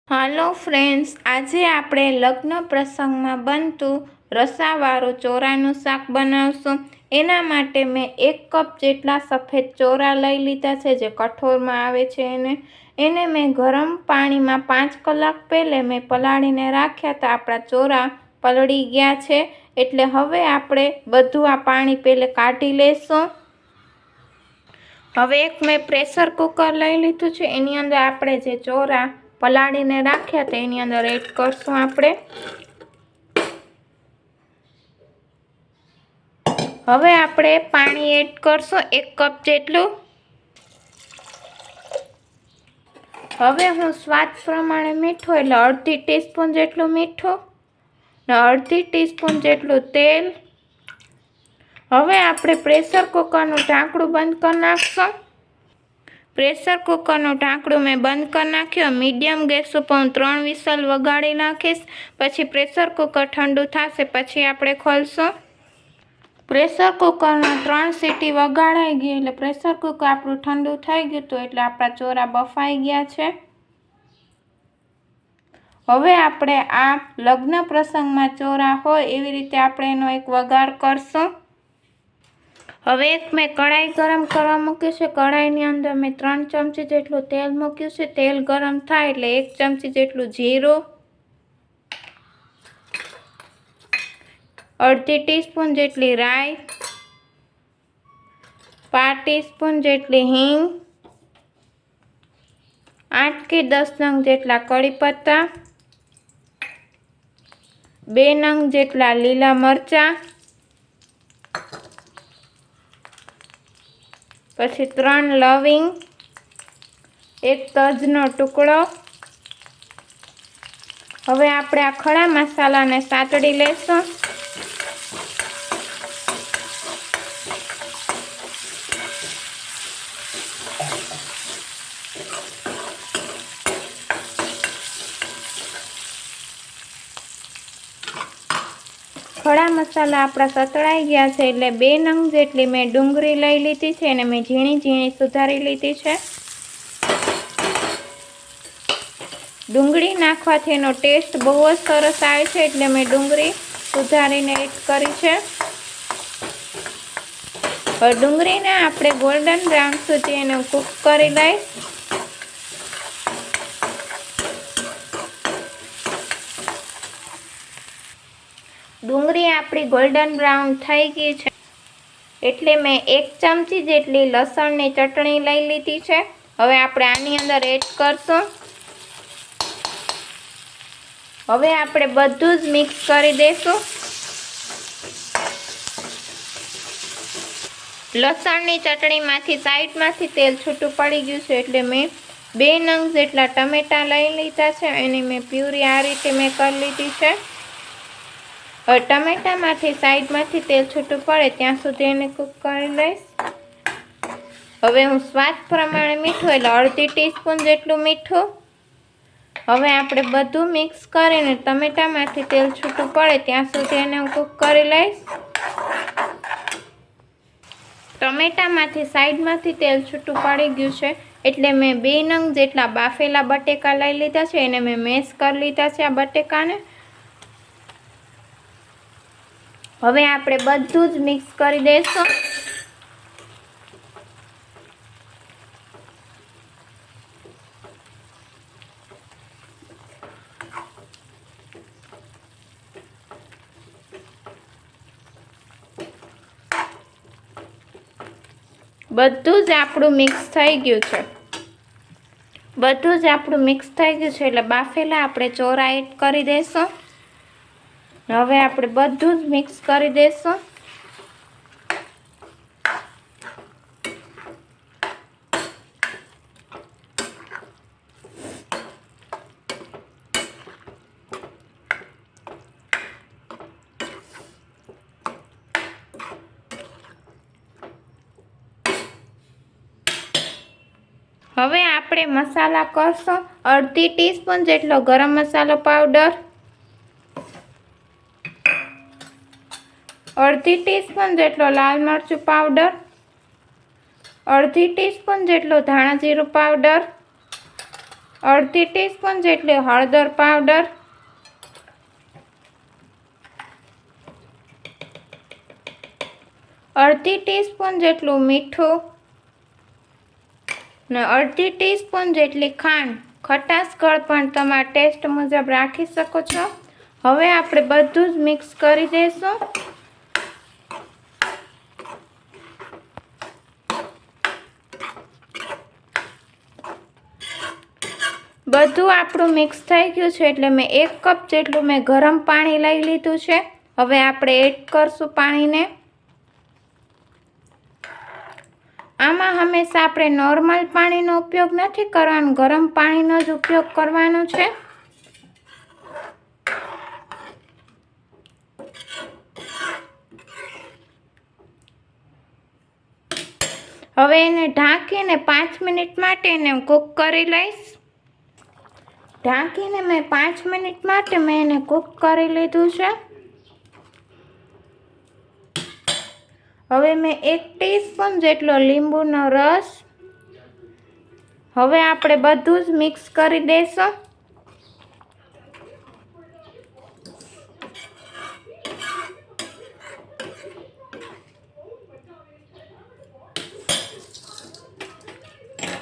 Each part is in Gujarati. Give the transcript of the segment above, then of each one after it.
હાલો ફ્રેન્ડ્સ, આજે આપણે લગ્ન પ્રસંગમાં બનતું રસાવાળું ચોરાનું શાક બનાવશું। એના માટે મેં 1 કપ જેટલા સફેદ ચોરા લઈ લીધા છે, જે કઠોળમાં આવે છે। એને મેં ગરમ પાણીમાં 5 કલાક પહેલે મેં પલાળીને રાખ્યા તો આપણા ચોરા પલળી ગયા છે। એટલે હવે આપણે બધું આ પાણી પહેલે કાઢી લેશું। હવે એક મેં પ્રેશર કુકર લઈ લીધું છે, એની અંદર આપણે જે ચોરા પલાળીને રાખ્યા તો એની અંદર એડ કરશું આપણે। હવે આપણે પાણી એડ કરશું 1 કપ જેટલું। હવે હું સ્વાદ પ્રમાણે મીઠું એટલે અડધી ટીસ્પૂન જેટલું મીઠું ને અડધી ટીસ્પૂન જેટલું તેલ। હવે આપણે પ્રેશર કુકરનું ઢાંકણું બંધ કરી નાખશું। પ્રેશર કુકરનું ઢાંકણું મેં બંધ કરી નાખ્યું। મીડિયમ ગેસ ઉપર હું 3 વિસલ વગાડી નાખીશ। પછી પ્રેશર કુકર ઠંડુ થશે પછી આપણે ખોલશું। પ્રેશર કુકરમાં 3 સીટી વગાડાઈ ગઈ એટલે પ્રેશર કુકર આપણું ઠંડુ થઈ ગયું હતું, એટલે આપણા ચોરા બફાઈ ગયા છે। હવે આપણે આ લગ્ન પ્રસંગમાં ચોરા હોય એવી રીતે આપણે એનો એક વઘાર કરશું। હવે એક મેં કઢાઈ ગરમ કરવા મૂક્યું છે। કઢાઈની અંદર મેં 3 ચમચી જેટલું તેલ મૂક્યું છે। તેલ ગરમ થાય એટલે 1 ચમચી જેટલું જીરું, અડધી ટીસ્પૂન જેટલી રાઈ, 1/2 ટીસ્પૂન જેટલી હિંગ, 8 કે 10 નંગ જેટલા કડી પત્તા, 2 નંગ જેટલા લીલા મરચાં, પછી 3 લવિંગ, 1 તજનો ટુકડો। હવે આપણે આ ખડા મસાલાને સાતળી લેશું। ખડા મસાલા આપણા સતળાઈ ગયા છે એટલે 2 નંગ જેટલી મેં ડુંગળી લઈ લીધી છે અને મેં ઝીણી ઝીણી સુધારી લીધી છે। ડુંગળી નાખવાથી એનો ટેસ્ટ બહુ જ સરસ આવે છે, એટલે મેં ડુંગળી સુધારીને એડ કરી છે। હવે ડુંગળીને આપણે ગોલ્ડન બ્રાઉન સુધી એને કૂક કરી લઈશ। ડુંગળી આપણી ગોલ્ડન બ્રાઉન થઈ ગઈ છે એટલે મેં 1 ચમચી જેટલી લસણની ચટણી લઈ લીધી છે। હવે આપણે આની અંદર એડ કરશું। હવે આપણે બધું જ મિક્સ કરી દઈશું। લસણની ચટણીમાંથી સાઈડમાંથી તેલ છૂટું પડી ગયું છે એટલે મેં 2 નંગ જેટલા ટમેટાં લઈ લીધા છે। એની મેં પ્યુરી આ રીતે મેં કરી લીધી છે। હવે ટમેટામાંથી સાઈડમાંથી તેલ છૂટું પડે ત્યાં સુધી એને કૂક કરી લઈશ। હવે હું સ્વાદ પ્રમાણે મીઠું એટલે અડધી ટીસ્પૂન જેટલું મીઠું। હવે આપણે બધું મિક્સ કરીને ટમેટામાંથી તેલ છૂટું પડે ત્યાં સુધી એને હું કૂક કરી લઈશ। ટમેટામાંથી સાઈડમાંથી તેલ છૂટું પડી ગયું છે એટલે મેં 2 નંગ જેટલા બાફેલા બટેકા લઈ લીધા છે। એને મેં મેશ કરી લીધા છે આ બટેકાને। હવે આપણે બધું જ મિક્સ કરી દઈશું। બધું જ આપણું મિક્સ થઈ ગયું છે। બધું જ આપણું મિક્સ થઈ ગયું છે એટલે બાફેલા આપણે ચોરા એડ કરી દઈશું। હવે આપણે બધું જ મિક્સ કરી દઈશું। હવે આપણે મસાલા કરશું। અડધી ટીસ્પૂન જેટલો ગરમ મસાલો પાવડર, અડધી ટીસ્પૂન જેટલો લાલ મરચું પાવડર, અડધી ટીસ્પૂન જેટલો ધાણા જીરું પાવડર, અડધી ટીસ્પૂન જેટલી હળદર પાવડર, અડધી ટીસ્પૂન જેટલું મીઠું ને અડધી ટીસ્પૂન જેટલી ખાંડ. ખટાશ ગળપણ તમારા ટેસ્ટ મુજબ રાખી શકો છો. હવે આપણે બધું જ મિક્સ કરી દઈશું. બધું આપણું મિક્સ થઈ ગયું છે એટલે મેં 1 કપ જેટલું ગરમ પાણી લઈ લીધું છે. હવે આપણે એડ કરશું પાણીને. આમાં હંમેશા આપણે નોર્મલ પાણીનો ઉપયોગ નથી કરવાનો, ગરમ પાણીનો જ ઉપયોગ કરવાનો છે. હવે એને ઢાંકીને 5 મિનિટ માટે એને કૂક કરી લઈશ. ઢાંકીને મેં 5 મિનિટ માટે એને કૂક કરી લીધું છે. હવે મેં 1 ટીસ્પૂન જેટલો લીંબુનો રસ. હવે આપણે બધું જ મિક્સ કરી દઈશું.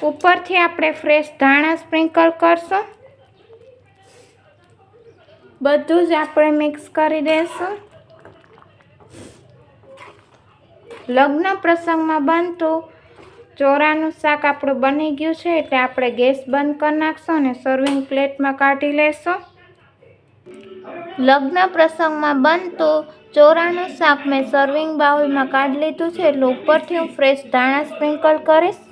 ઉપરથી આપણે ફ્રેશ ધાણા સ્પ્રિંકલ કરશું. બધું જ આપણે મિક્સ કરી દઈશું. લગ્ન પ્રસંગમાં બનતું ચોરાનું શાક આપણું બની ગયું છે એટલે આપણે ગેસ બંધ કરી નાખશું અને સર્વિંગ પ્લેટમાં કાઢી લઈશું. લગ્ન પ્રસંગમાં બનતું ચોરાનું શાક મેં સર્વિંગ બાઉલમાં કાઢી લીધું છે એટલે ઉપરથી હું ફ્રેશ ધાણા સ્પ્રિંકલ કરીશ.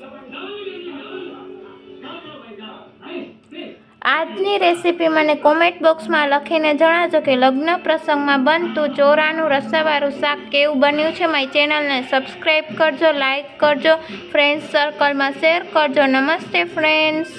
આજની રેસીપી મને કોમેન્ટ બોક્સમાં લખીને જણાવજો કે લગ્ન પ્રસંગમાં બનતું ચોરાનું રસાવાળું શાક કેવું બન્યું છે. મારી ચેનલને સબસ્ક્રાઈબ કરજો, લાઈક કરજો, ફ્રેન્ડ્સ સર્કલમાં શેર કરજો. નમસ્તે ફ્રેન્ડ્સ.